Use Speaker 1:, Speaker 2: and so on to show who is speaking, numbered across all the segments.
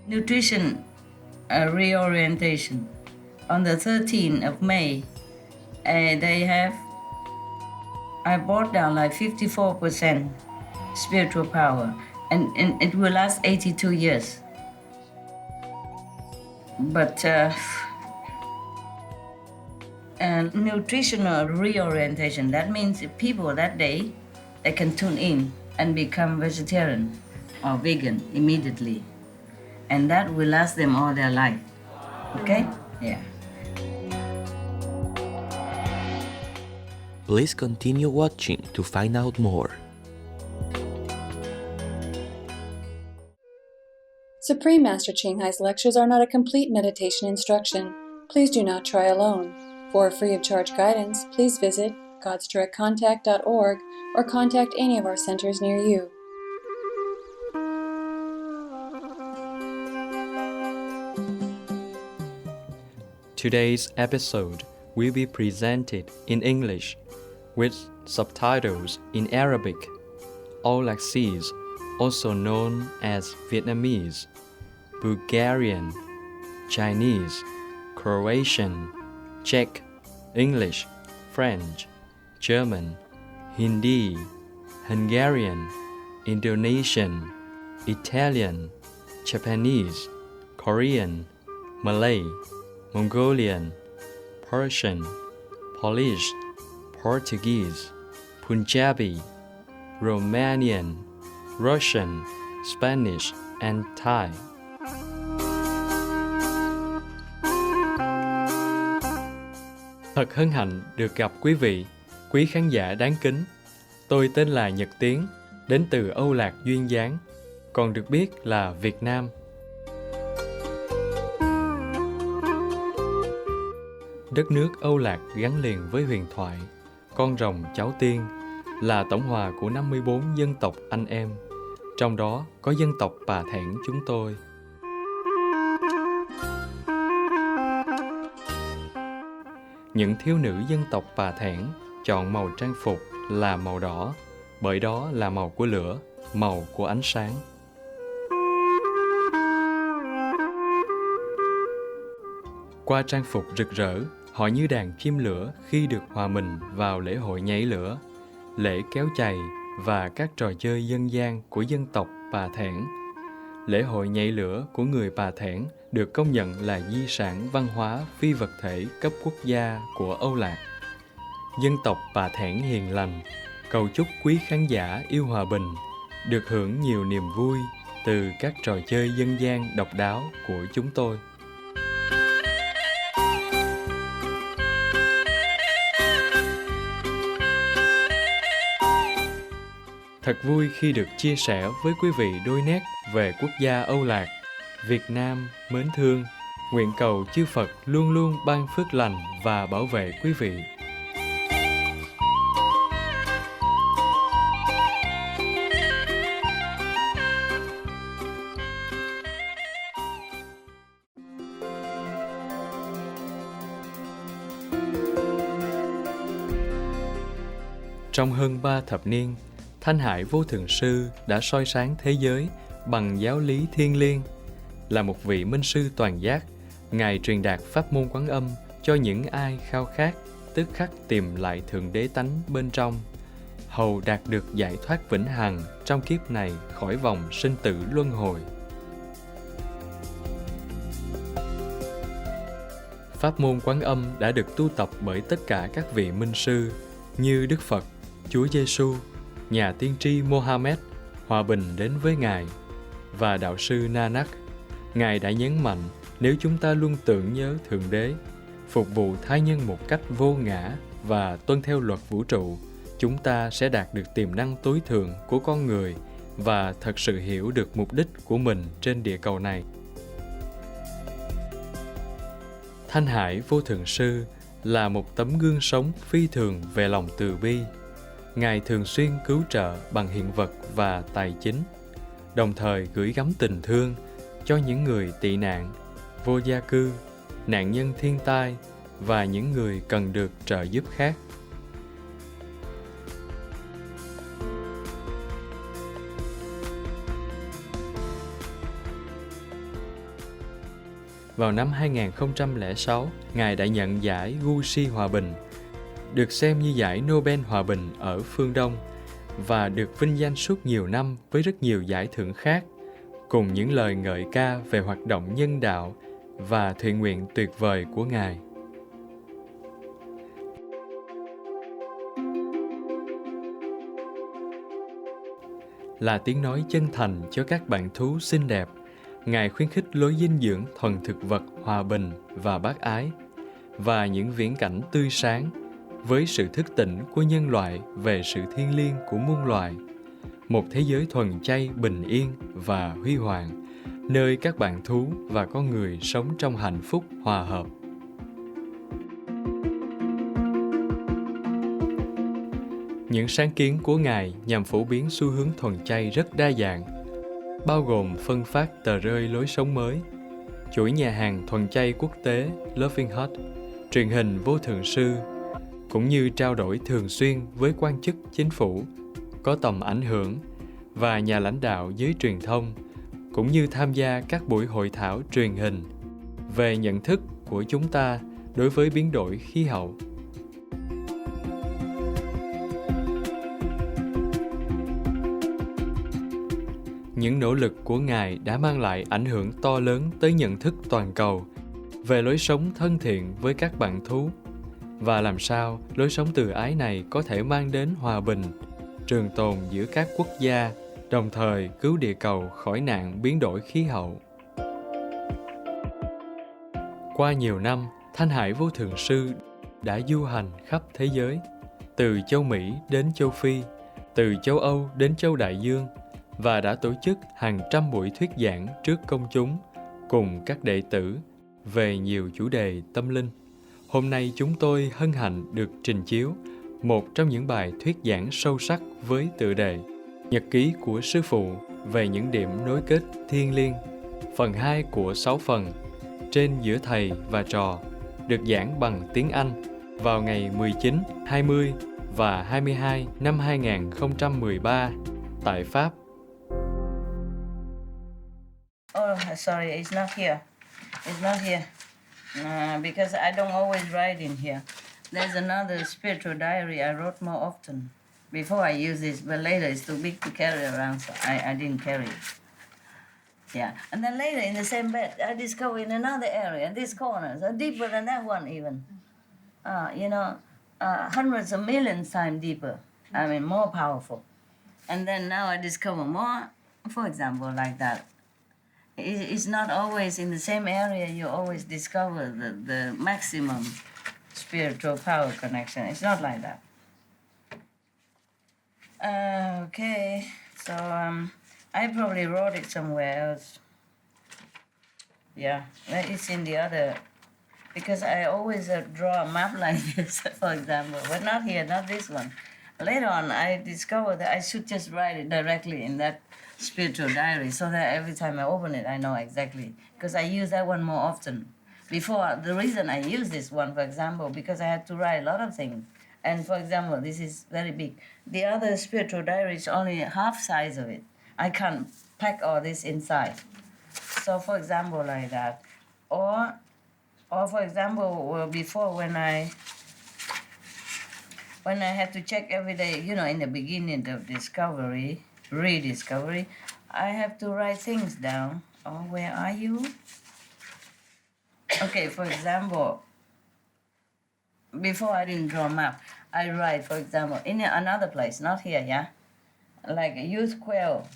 Speaker 1: Nutrition Reorientation. On the 13th of May, I brought down like 54% spiritual power, and it will last 82 years. But nutritional reorientation, that means people that day, they can tune in and become vegetarian or vegan immediately. And that will last them all their life. Okay? Yeah.
Speaker 2: Please continue watching to find out more.
Speaker 3: Supreme Master Ching Hai's lectures are not a complete meditation instruction. Please do not try alone. For free of charge guidance, please visit godsdirectcontact.org or contact any of our centers near you.
Speaker 4: Today's episode will be presented in English with subtitles in Arabic. Loveless, also known as Vietnamese, Bulgarian, Chinese, Croatian, Czech, English, French, German, Hindi, Hungarian, Indonesian, Italian, Japanese, Korean, Malay, Mongolian, Persian, Polish, Portuguese, Punjabi, Romanian, Russian, Spanish, and Thai. Thật hân hạnh được gặp quý vị, quý khán giả đáng kính. Tôi tên là Nhật Tiến, đến từ Âu Lạc duyên dáng, còn được biết là Việt Nam. Đất nước Âu Lạc gắn liền với huyền thoại, con rồng cháu tiên, là tổng hòa của 54 dân tộc anh em, trong đó có dân tộc Pà Thẻn chúng tôi. Những thiếu nữ dân tộc Pà Thẻn chọn màu trang phục là màu đỏ, bởi đó là màu của lửa, màu của ánh sáng. Qua trang phục rực rỡ, họ như đàn chim lửa khi được hòa mình vào lễ hội nhảy lửa, lễ kéo chày và các trò chơi dân gian của dân tộc Pà Thẻn. Lễ hội nhảy lửa của người Pà Thẻn được công nhận là di sản văn hóa phi vật thể cấp quốc gia của Âu Lạc. Dân tộc Pà Thẻn hiền lành, cầu chúc quý khán giả yêu hòa bình, được hưởng nhiều niềm vui từ các trò chơi dân gian độc đáo của chúng tôi. Thật vui khi được chia sẻ với quý vị đôi nét về quốc gia Âu Lạc, Việt Nam mến thương. Nguyện cầu chư Phật luôn luôn ban phước lành và bảo vệ quý vị. Trong hơn 3 thập niên, Thanh Hải Vô Thượng Sư đã soi sáng thế giới bằng giáo lý thiêng liêng. Là một vị minh sư toàn giác, Ngài truyền đạt pháp môn Quán Âm cho những ai khao khát, tức khắc tìm lại Thượng Đế tánh bên trong, hầu đạt được giải thoát vĩnh hằng trong kiếp này khỏi vòng sinh tử luân hồi. Pháp môn Quán Âm đã được tu tập bởi tất cả các vị minh sư như Đức Phật, Chúa Giêsu, nhà tiên tri Mohammed, hòa bình đến với Ngài, và đạo sư Nanak. Ngài đã nhấn mạnh nếu chúng ta luôn tưởng nhớ Thượng Đế, phục vụ tha nhân một cách vô ngã và tuân theo luật vũ trụ, chúng ta sẽ đạt được tiềm năng tối thượng của con người và thật sự hiểu được mục đích của mình trên địa cầu này. Thanh Hải Vô Thượng Sư là một tấm gương sống phi thường về lòng từ bi. Ngài thường xuyên cứu trợ bằng hiện vật và tài chính, đồng thời gửi gắm tình thương cho những người tị nạn, vô gia cư, nạn nhân thiên tai và những người cần được trợ giúp khác. Vào năm 2006, Ngài đã nhận giải Gucci Hòa Bình, được xem như giải Nobel Hòa Bình ở phương Đông và được vinh danh suốt nhiều năm với rất nhiều giải thưởng khác, cùng những lời ngợi ca về hoạt động nhân đạo và thiện nguyện tuyệt vời của Ngài. Là tiếng nói chân thành cho các bạn thú xinh đẹp, Ngài khuyến khích lối dinh dưỡng thuần thực vật hòa bình và bác ái, và những viễn cảnh tươi sáng với sự thức tỉnh của nhân loại về sự thiêng liêng của muôn loài. Một thế giới thuần chay bình yên và huy hoàng, nơi các bạn thú và con người sống trong hạnh phúc hòa hợp. Những sáng kiến của Ngài nhằm phổ biến xu hướng thuần chay rất đa dạng, bao gồm phân phát tờ rơi lối sống mới, chuỗi nhà hàng thuần chay quốc tế Loving Hut, truyền hình vô thượng sư, cũng như trao đổi thường xuyên với quan chức chính phủ có tầm ảnh hưởng và nhà lãnh đạo giới truyền thông, cũng như tham gia các buổi hội thảo truyền hình về nhận thức của chúng ta đối với biến đổi khí hậu. Những nỗ lực của Ngài đã mang lại ảnh hưởng to lớn tới nhận thức toàn cầu về lối sống thân thiện với các bạn thú, và làm sao lối sống từ ái này có thể mang đến hòa bình, trường tồn giữa các quốc gia, đồng thời cứu địa cầu khỏi nạn biến đổi khí hậu. Qua nhiều năm, Thanh Hải Vô Thượng Sư đã du hành khắp thế giới, từ châu Mỹ đến châu Phi, từ châu Âu đến châu Đại Dương, và đã tổ chức hàng trăm buổi thuyết giảng trước công chúng cùng các đệ tử về nhiều chủ đề tâm linh. Hôm nay chúng tôi hân hạnh được trình chiếu một trong những bài thuyết giảng sâu sắc với tựa đề Nhật ký của Sư Phụ về những điểm nối kết thiêng liêng, phần 2 của 6 phần, trên giữa thầy và trò, được giảng bằng tiếng Anh vào ngày 19, 20 và 22 năm 2013 tại Pháp.
Speaker 1: Oh, sorry, it's not here. It's not here. Because I don't always write in here. There's another spiritual diary I wrote more often. Before I use this, but later it's too big to carry around, so I didn't carry it. Yeah, and then later in the same bed, I discovered in another area, this corner, so deeper than that one even. Hundreds of millions times deeper. I mean, more powerful. And then now I discover more, for example, like that. It's not always in the same area you always discover the maximum spiritual power connection. It's not like that. Okay, so I probably wrote it somewhere else. Yeah, it's in the other, because I always draw a map like this, for example, but not here, not this one. Later on, I discovered that I should just write it directly in that spiritual diary, so that every time I open it, I know exactly, because I use that one more often. Before, the reason I use this one, for example, because I had to write a lot of things. And for example, this is very big. The other spiritual diary is only half size of it. I can't pack all this inside. So for example, like that. Or for example, before when I had to check every day, in the beginning of rediscovery, I have to write things down. Oh, where are you? Okay, for example, before I didn't draw a map, I write, for example, in another place, not here, yeah? Like a youth quail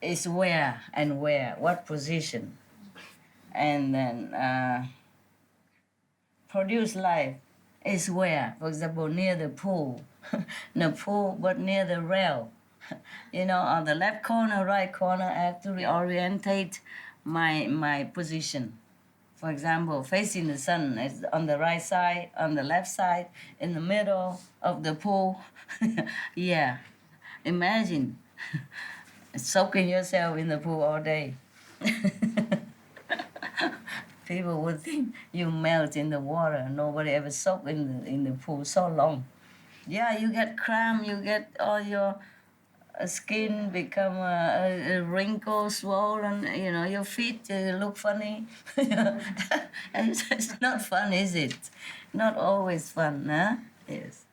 Speaker 1: is where and where, what position. And then produce life is where, for example, near the pool. The pool, but near the rail. On the left corner, right corner, I have to reorientate my position. For example, facing the sun is on the right side, on the left side, in the middle of the pool. Yeah, imagine soaking yourself in the pool all day. People would think you melt in the water. Nobody ever soaked in the pool so long. Yeah, you get cramp, you get all your skin become a wrinkle, swollen. You know, your feet look funny. It's not fun, is it? Not always fun, huh? Yes.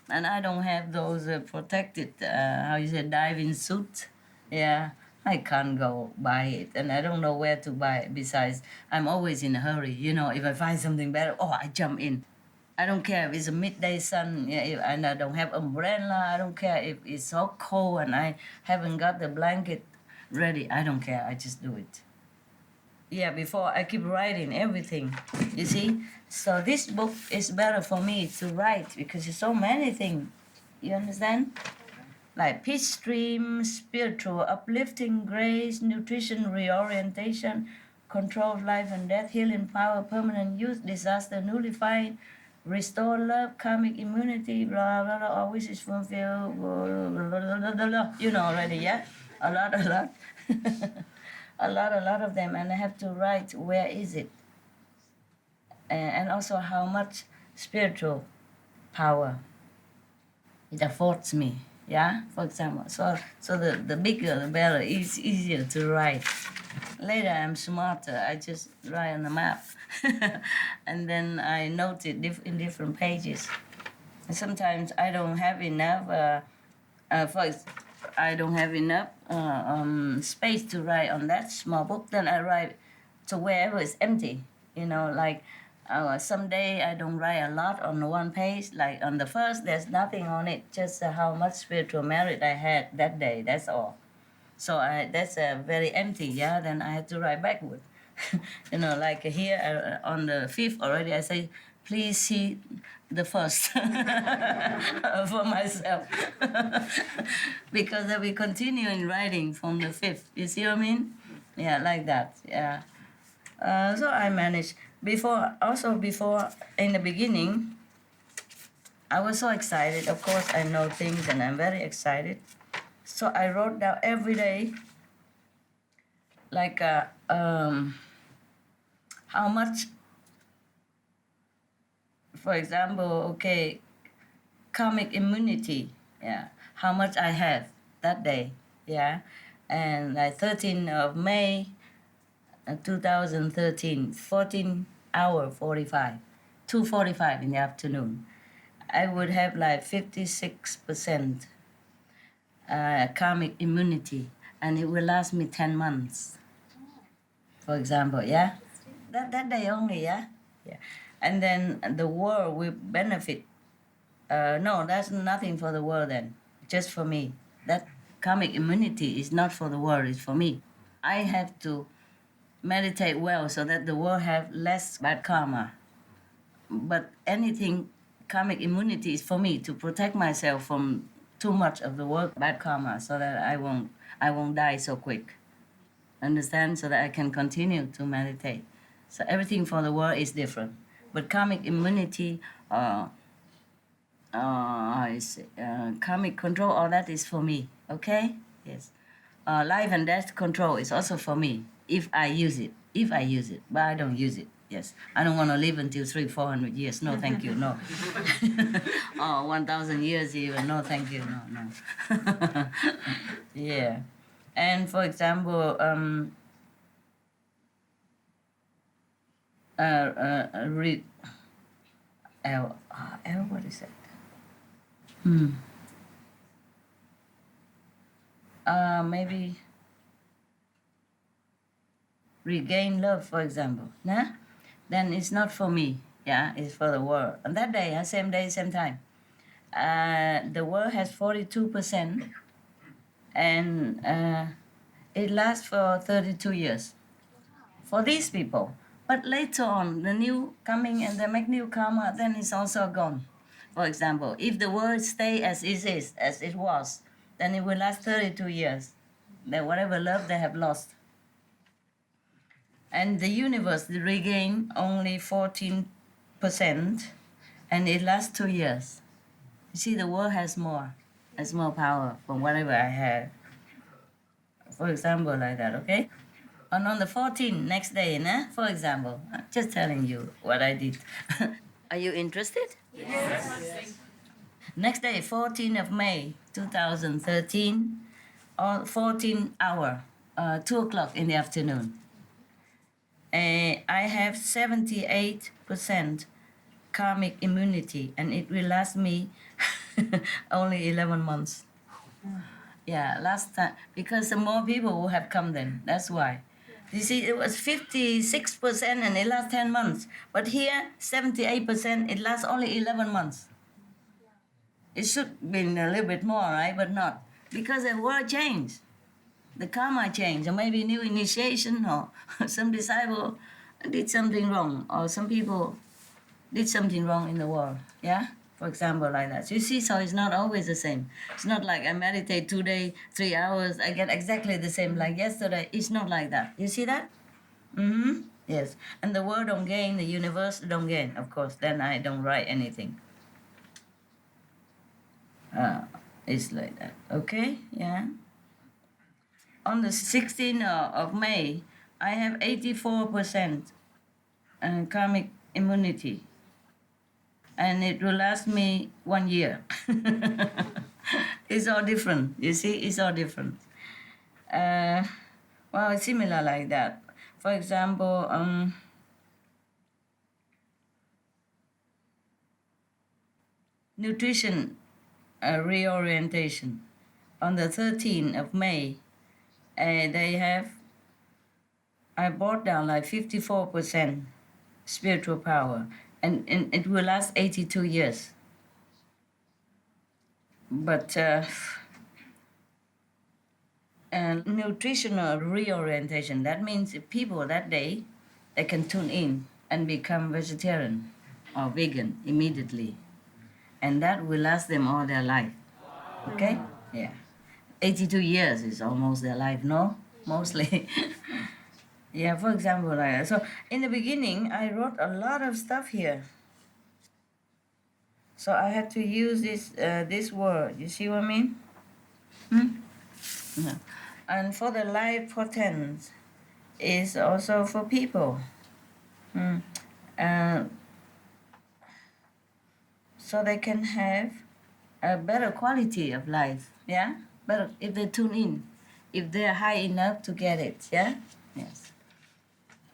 Speaker 1: And I don't have those protected, how you say, diving suit. Yeah, I can't go buy it, and I don't know where to buy it. Besides, I'm always in a hurry. You know, if I find something better, oh, I jump in. I don't care if it's a midday sun, yeah, and I don't have umbrella. I don't care if it's so cold and I haven't got the blanket ready. I don't care. I just do it. Yeah, before I keep writing everything. You see? So this book is better for me to write because there's so many things. You understand? Like peace stream, spiritual uplifting grace, nutrition reorientation, control of life and death, healing power, permanent youth, disaster nullified, restore love, karmic immunity, blah blah blah, all wishes fulfilled, blah, blah, blah, blah, blah, blah. You know already, yeah? A lot, a lot of them, and I have to write where is it, and also how much spiritual power it affords me. Yeah, for example. So the bigger the better. It's easier to write. Later I'm smarter. I just write on the map, and then I note it in different pages. And sometimes I don't have enough. I don't have enough space to write on that small book. Then I write to wherever it's empty. You know, like someday I don't write a lot on one page. Like on the first, there's nothing on it. Just how much spiritual merit I had that day. That's all. So that's very empty. Yeah. Then I have to write backward. You know, like here on the fifth already, I say, please see the first for myself. Because I will continue in writing from the fifth. You see what I mean? Yeah, like that. Yeah. So I managed before in the beginning, I was so excited. Of course, I know things and I'm very excited. So I wrote down every day, like how much, for example, okay, karmic immunity, yeah, how much I have that day, yeah, and like 13th of May, 2013, 14 hour 45, 2:45 in the afternoon, I would have like 56% karmic immunity, and it will last me 10 months, for example, yeah, that day only, yeah, yeah, and then the world will benefit. No, that's nothing for the world then, just for me. That karmic immunity is not for the world, it's for me. I have to meditate well so that the world have less bad karma. But anything karmic immunity is for me to protect myself from too much of the world bad karma so that I won't die so quick. Understand? So that I can continue to meditate. So everything for the world is different. But karmic immunity, karmic control, all that is for me. Okay? Yes. Life and death control is also for me if I use it. If I use it, but I don't use it. Yes, I don't want to live until 300-400 years. No, thank you. No. 1,000 years even. No, thank you. No, no. Yeah, and for example, read L. What is that? Maybe regain love, for example. Nah? Then it's not for me. Yeah, it's for the world. On that day, same day, same time. The world has 42%, and it lasts for 32 years for these people. But later on, the new coming and they make new karma, then it's also gone. For example, if the world stay as it is, as it was, then it will last 32 years. Then whatever love they have lost. And the universe regain only 14%, and it lasts 2 years. You see, the world has more power from whatever I have. For example, like that, okay? And on the 14th, next day, nah? For example, I'm just telling you what I did. Are you interested?
Speaker 5: Yes.
Speaker 1: Next day, 14th of May, 2013, or 14 hour, 2 o'clock in the afternoon. I have 78% karmic immunity, and it will last me only 11 months. Yeah, last time, because the more people who have come then, that's why. You see, it was 56% and it lasts 10 months. But here, 78%, it lasts only 11 months. It should be a little bit more, right? But not. Because the world changed. The karma changed, or maybe new initiation, or some disciple did something wrong, or some people did something wrong in the world. Yeah? For example, like that. You see, so it's not always the same. It's not like I meditate today, 3 hours, I get exactly the same like yesterday. It's not like that. You see that? Mm-hmm. Yes. And the world don't gain, the universe don't gain, of course. Then I don't write anything. It's like that. Okay? Yeah. On the 16th of May, I have 84% karmic immunity. And it will last me 1 year. It's all different. You see, it's all different. Well, it's similar like that. For example, nutrition reorientation. On the 13th of May, I brought down like 54% spiritual power, and it will last 82 years. But nutritional reorientation, that means people that day, they can tune in and become vegetarian or vegan immediately. And that will last them all their life. Okay? Yeah. 82 years is almost their life, no? Mostly. Yeah, for example, like that. So in the beginning, I wrote a lot of stuff here. So I had to use this word. You see what I mean? No. And for the life potence is also for people. So they can have a better quality of life. Yeah? Better if they tune in. If they're high enough to get it. Yeah? Yes.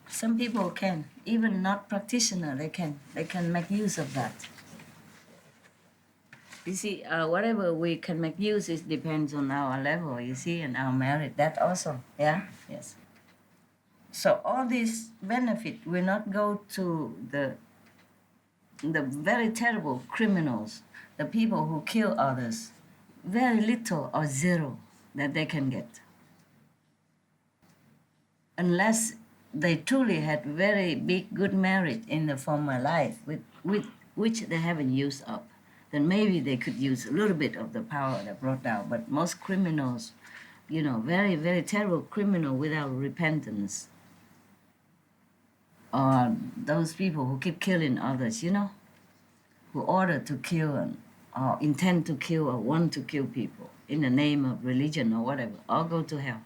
Speaker 1: Some people can, even not practitioner, they can make use of that. You see, whatever we can make use, it depends on our level, you see, and our merit. That also, yeah, yes. So all this benefit will not go to the very terrible criminals, the people who kill others. Very little or zero that they can get, unless they truly had very big good merit in the former life, with which they haven't used up. Then maybe they could use a little bit of the power they brought down. But most criminals, very, very terrible criminal without repentance, or those people who keep killing others, who order to kill or intend to kill or want to kill people in the name of religion or whatever, all go to hell.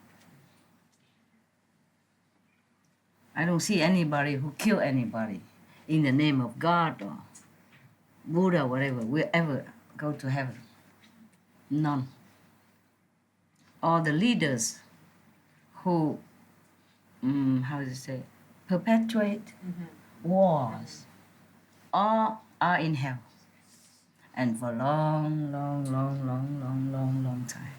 Speaker 1: I don't see anybody who kill anybody in the name of God or Buddha, whatever, will ever go to heaven. None. Or the leaders who, perpetuate wars, all are in hell. And for long, long, long, long, long, long, long time.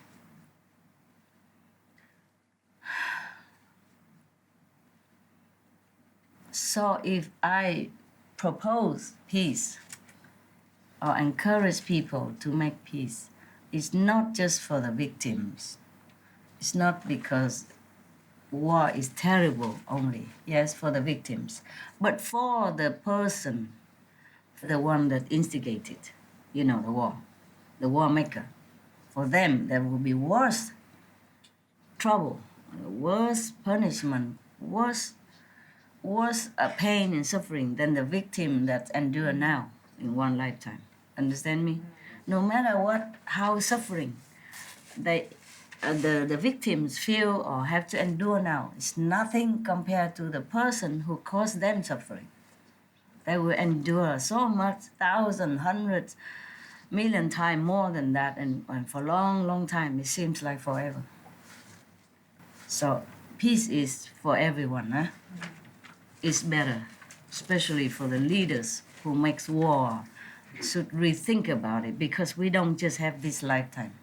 Speaker 1: So if I propose peace or encourage people to make peace, it's not just for the victims. It's not because war is terrible only, yes, for the victims, but for the person, the one that instigated, the war maker. For them, there will be worse trouble, worse punishment, worse pain and suffering than the victim that endure now in one lifetime. Understand me? No matter how suffering the victims feel or have to endure now, it's nothing compared to the person who caused them suffering. They will endure so much, thousands, hundreds, million times more than that, and for a long, long time. It seems like forever. So peace is for everyone, huh? It's better, especially for the leaders who makes war. Should rethink about it because we don't just have this lifetime.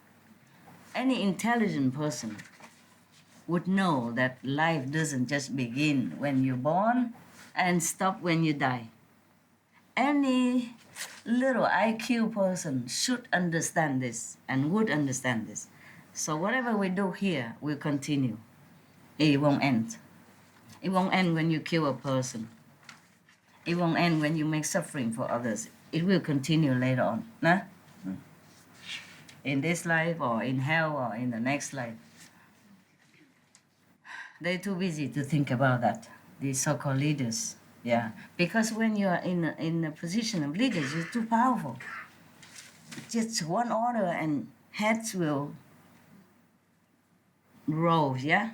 Speaker 1: Any intelligent person would know that life doesn't just begin when you're born and stop when you die. Any little IQ person should understand this and would understand this. So whatever we do here will continue. It won't end. It won't end when you kill a person. It won't end when you make suffering for others. It will continue later on. Nah? In this life or in hell or in the next life. They're too busy to think about that, these so-called leaders. Yeah, because when you are in a position of leaders, you're too powerful. Just one order and heads will roll, yeah?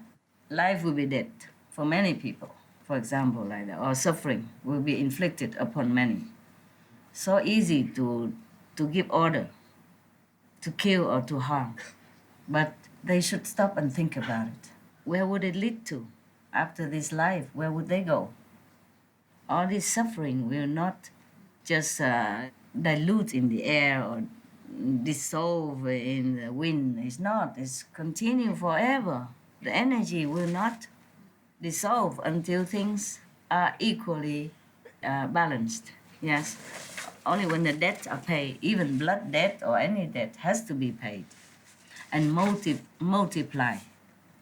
Speaker 1: Life will be dead for many people, for example, like that, or suffering will be inflicted upon many. So easy to give order, to kill or to harm. But they should stop and think about it. Where would it lead to? After this life, where would they go? All this suffering will not just dilute in the air or dissolve in the wind. It's not. It's continue forever. The energy will not dissolve until things are equally balanced. Yes. Only when the debts are paid, even blood debt or any debt has to be paid and multiply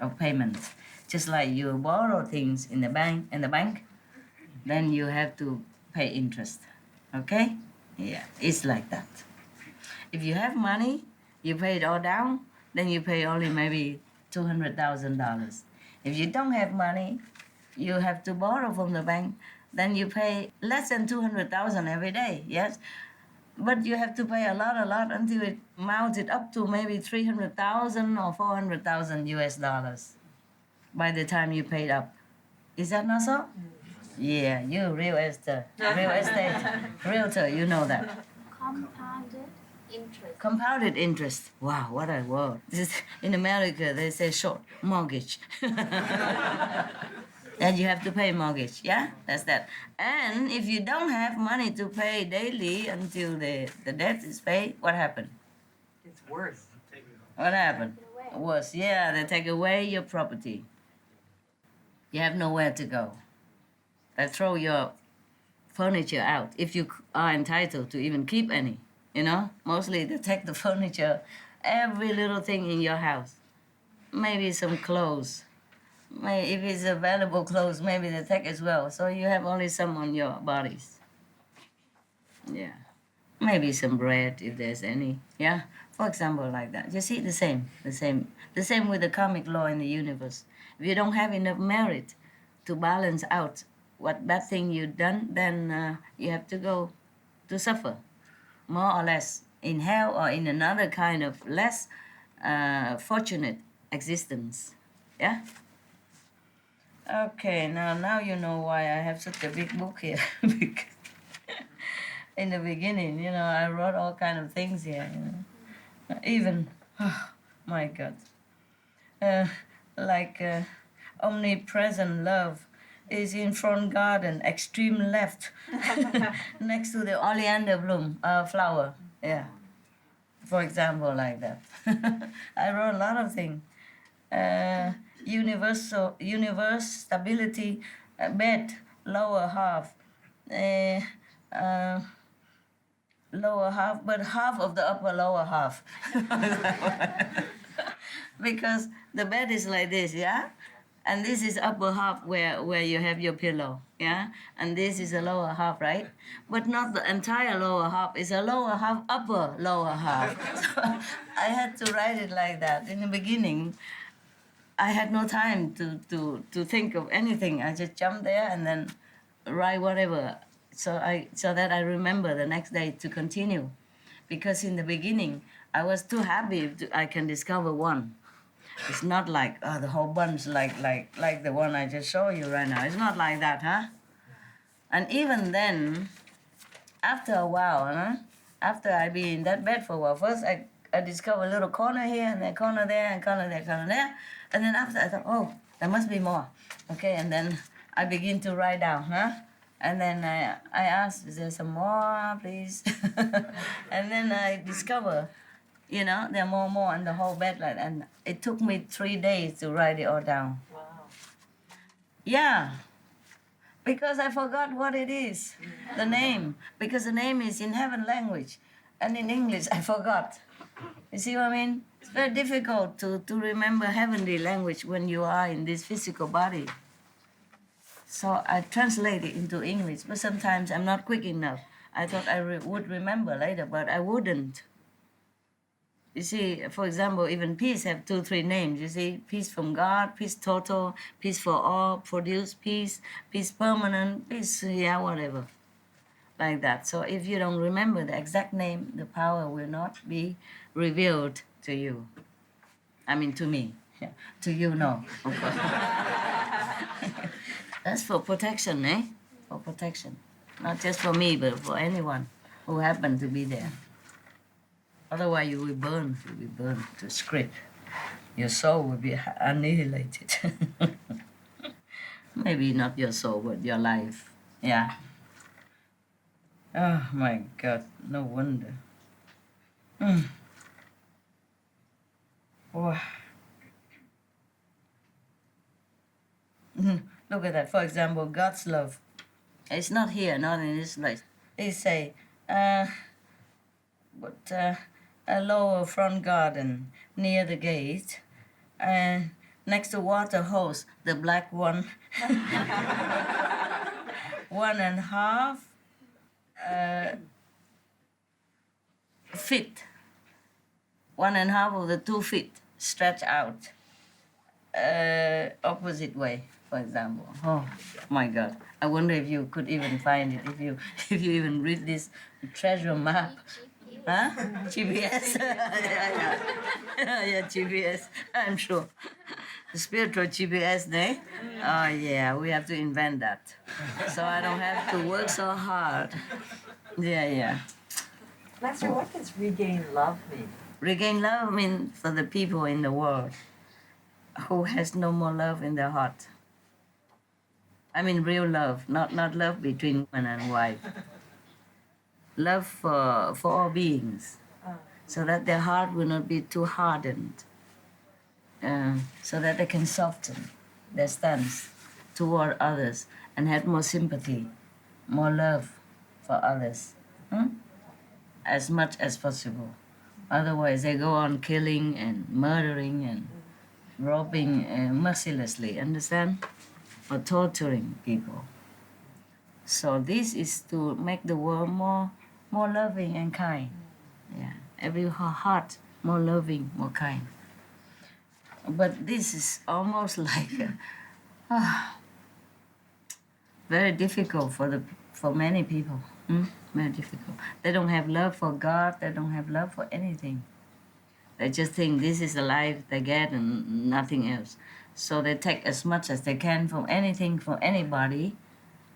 Speaker 1: of payments. Just like you borrow things in the bank, then you have to pay interest. Okay? Yeah, it's like that. If you have money, you pay it all down, then you pay only maybe $200,000. If you don't have money, you have to borrow from the bank, then you pay less than 200,000 every day, yes? But you have to pay a lot until it mounted up to maybe 300,000 or 400,000 US dollars by the time you paid up. Is that not so? Yeah, you real estate, realtor, you know that.
Speaker 5: Compounded interest.
Speaker 1: Compounded interest. Wow, what a word. This is, in America, they say short mortgage. And you have to pay mortgage, yeah? That's that. And if you don't have money to pay daily until the debt is paid, what happened?
Speaker 6: It's worse.
Speaker 1: What happened? Worse, yeah, they take away your property. You have nowhere to go. They throw your furniture out if you are entitled to even keep any, you know? Mostly they take the furniture, every little thing in your house. Maybe some clothes. If it's a valuable clothes, maybe they take as well. So you have only some on your bodies. Yeah. Maybe some bread if there's any. Yeah. For example, like that. You see the same with the karmic law in the universe. If you don't have enough merit to balance out what bad thing you've done, then you have to go to suffer, more or less, in hell or in another kind of less fortunate existence. Yeah? Okay, now you know why I have such a big book here. Because in the beginning, I wrote all kind of things here. Even, oh my God, like omnipresent love is in front garden, extreme left, next to the oleander bloom flower. Yeah, for example, like that. I wrote a lot of things. Universe stability, bed, lower half, lower half, but half of the upper lower half. Because the bed is like this, yeah? And this is upper half where you have your pillow, yeah? And this is the lower half, right? But not the entire lower half. It's a lower half, upper lower half. So I had to write it like that. In the beginning, I had no time to think of anything. I just jumped there and then write whatever. So that I remember the next day to continue. Because in the beginning, I was too happy if I can discover one. It's not like the whole bunch like the one I just showed you right now. It's not like that, huh? And even then, after a while, after I be in that bed for a while, first I discover a little corner here and a corner there and corner there, corner there. And then after I thought, oh, there must be more. Okay, and then I begin to write down, And then I asked, is there some more, please? And then I discover, there are more on the whole bed. And it took me 3 days to write it all down.
Speaker 6: Wow.
Speaker 1: Yeah, because I forgot what it is, the name. Because the name is in heaven language. And in English, I forgot. You see what I mean? It's very difficult to remember heavenly language when you are in this physical body. So I translate it into English, but sometimes I'm not quick enough. I thought I would remember later, but I wouldn't. You see, for example, even peace have 2, 3 names. You see, peace from God, peace total, peace for all, produce peace, peace permanent, peace, whatever. Like that. So if you don't remember the exact name, the power will not be revealed to you. I mean, to me. Yeah. To you, no. Of course. That's for protection, eh? For protection. Not just for me, but for anyone who happen to be there. Otherwise, you will burn. You will burn to script. Your soul will be annihilated. Maybe not your soul, but your life. Yeah. Oh my God, no wonder. Wow. Look at that. For example, God's love. It's not here, not in this place. They say, a lower front garden near the gate, and next to water hose, the black one, 1.5 feet, 1.5 of the 2 feet stretch out, opposite way, for example. Oh my God! I wonder if you could even find it, if you even read this treasure map. Huh? GPS? yeah, GPS, I'm sure. The spiritual GPS, eh? Oh yeah, we have to invent that. So I don't have to work so hard. Yeah.
Speaker 6: Master, what does regain love mean?
Speaker 1: Regain love means for the people in the world who has no more love in their heart. I mean real love, not love between man and wife. Love for all beings, so that their heart will not be too hardened, so that they can soften their stance toward others and have more sympathy, more love for others, as much as possible. Otherwise, they go on killing and murdering and robbing mercilessly, understand? Or torturing people. So this is to make the world more loving and kind. Yeah, every heart more loving, more kind. But this is almost like very difficult for many people. Very difficult. They don't have love for God. They don't have love for anything. They just think this is the life they get and nothing else. So they take as much as they can from anything, from anybody,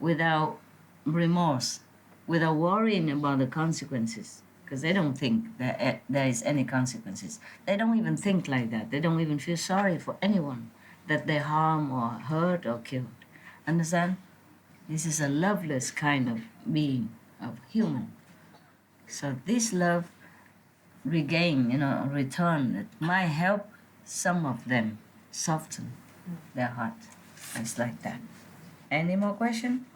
Speaker 1: without remorse, without worrying about the consequences, because they don't think that there is any consequences. They don't even think like that. They don't even feel sorry for anyone that they harm or hurt or killed. Understand? This is a loveless kind of being, of human. So this love regain, return, it might help some of them soften their heart. It's like that. Any more question?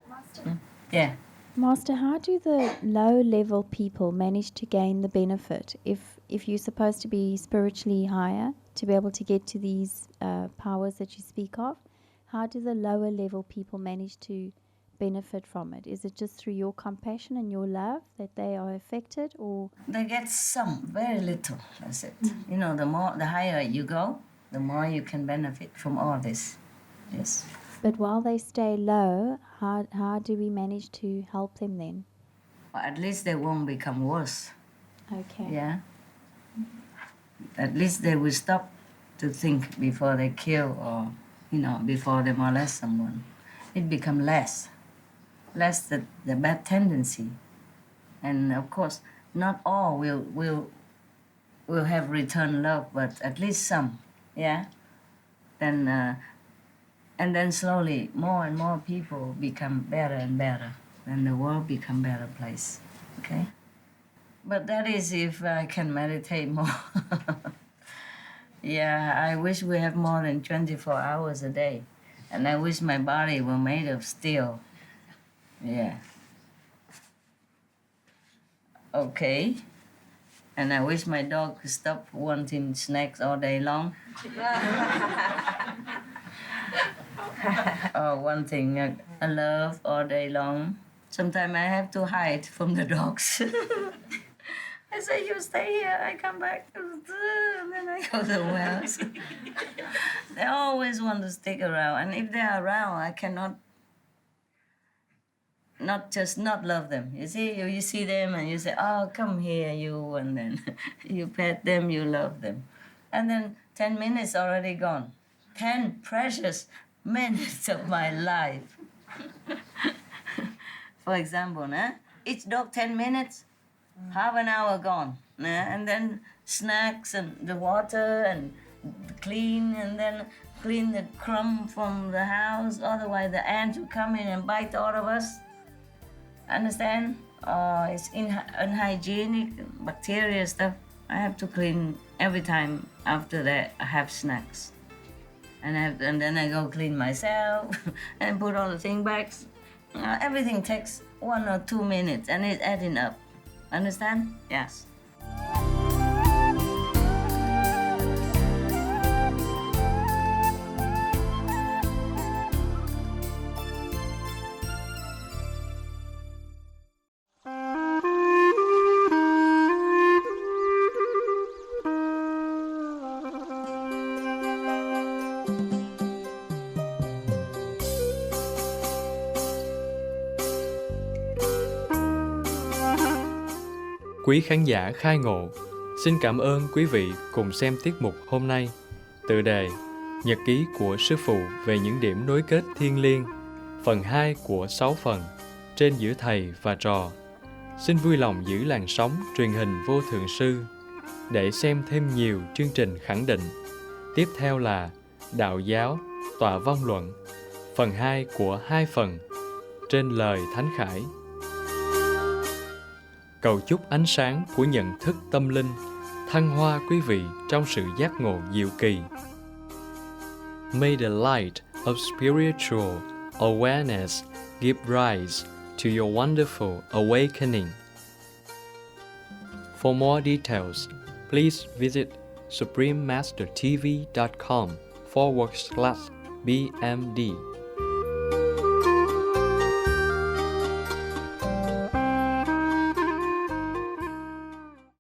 Speaker 5: Master,
Speaker 1: Yeah.
Speaker 7: Master, how do the low-level people manage to gain the benefit if you're supposed to be spiritually higher to be able to get to these powers that you speak of? How do the lower-level people manage to benefit from it? Is it just through your compassion and your love that they are affected, or
Speaker 1: They get some, very little, that's it. The higher you go, the more you can benefit from all this. Yes.
Speaker 7: but while they stay low, how do we manage to help them then?
Speaker 1: Or at least they won't become worse.
Speaker 7: Okay.
Speaker 1: Yeah. At least they will stop to think before they kill or, before they molest someone. It become less the bad tendency. And of course, not all will have return love, but at least some. Yeah. then and then slowly more and more people become better and better, and the world become better place. Okay, but that is if I can meditate more. Yeah, I wish we have more than 24 hours a day, and I wish my body were made of steel. Yeah. Okay. And I wish my dog could stop wanting snacks all day long. Or wanting a love all day long. Sometimes I have to hide from the dogs. I say, you stay here, I come back, and then I go somewhere else. They always want to stick around, and if they're around, I cannot not just not love them. You see, you see them and you say, oh, come here, you, and then you pet them, you love them. And then 10 minutes already gone. 10 precious minutes of my life. For example, each dog 10 minutes, half an hour gone. And then snacks and the water and clean, and then clean the crumb from the house. Otherwise the ants will come in and bite all of us. Understand? It's unhygienic, bacteria stuff. I have to clean every time after that I have snacks. And then I go clean myself and put all the things back. Everything takes 1 or 2 minutes and it's adding up. Understand? Yes.
Speaker 4: Quý khán giả khai ngộ, xin cảm ơn quý vị cùng xem tiết mục hôm nay. Tựa đề Nhật ký của Sư Phụ về những điểm nối kết thiêng liêng, phần 2 của 6 phần, trên giữa thầy và trò. Xin vui lòng giữ làn sóng truyền hình Vô Thượng Sư để xem thêm nhiều chương trình khẳng định. Tiếp theo là Đạo giáo, Tọa vong luận, phần 2 của 2 phần, trên lời Thánh Khải. Cầu chúc ánh sáng của nhận thức tâm linh thăng hoa quý vị trong sự giác ngộ diệu kỳ. May the light of spiritual awareness give rise to your wonderful awakening. For more details, please visit suprememastertv.com/BMD.